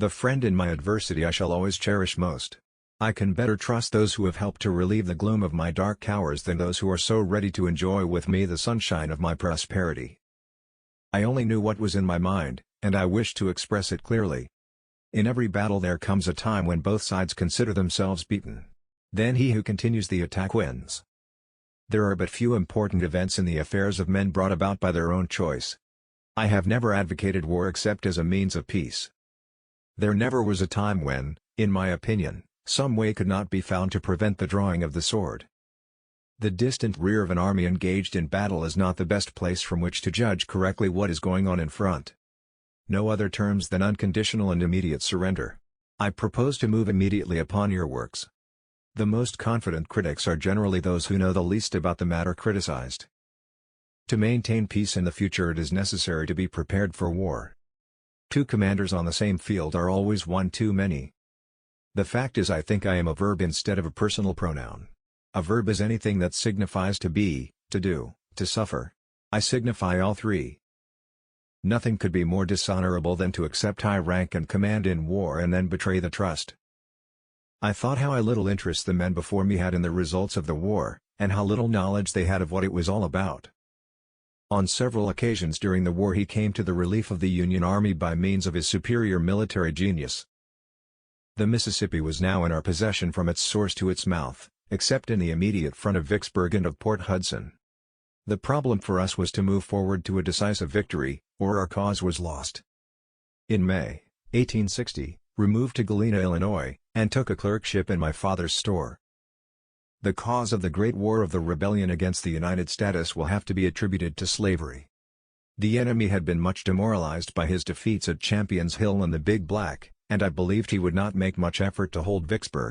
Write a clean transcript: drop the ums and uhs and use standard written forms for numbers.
The friend in my adversity I shall always cherish most. I can better trust those who have helped to relieve the gloom of my dark hours than those who are so ready to enjoy with me the sunshine of my prosperity. I only knew what was in my mind, and I wished to express it clearly. In every battle there comes a time when both sides consider themselves beaten. Then he who continues the attack wins. There are but few important events in the affairs of men brought about by their own choice. I have never advocated war except as a means of peace. There never was a time when, in my opinion, some way could not be found to prevent the drawing of the sword. The distant rear of an army engaged in battle is not the best place from which to judge correctly what is going on in front. No other terms than unconditional and immediate surrender. I propose to move immediately upon your works. The most confident critics are generally those who know the least about the matter criticized. To maintain peace in the future it is necessary to be prepared for war. Two commanders on the same field are always one too many. The fact is I think I am a verb instead of a personal pronoun. A verb is anything that signifies to be, to do, to suffer. I signify all three. Nothing could be more dishonorable than to accept high rank and command in war and then betray the trust. I thought how little interest the men before me had in the results of the war, and how little knowledge they had of what it was all about. On several occasions during the war he came to the relief of the Union Army by means of his superior military genius. The Mississippi was now in our possession from its source to its mouth, except in the immediate front of Vicksburg and of Port Hudson. The problem for us was to move forward to a decisive victory, or our cause was lost. In May, 1860, removed to Galena, Illinois, and took a clerkship in my father's store. The cause of the Great War of the Rebellion against the United States will have to be attributed to slavery. The enemy had been much demoralized by his defeats at Champion's Hill and the Big Black, and I believed he would not make much effort to hold Vicksburg.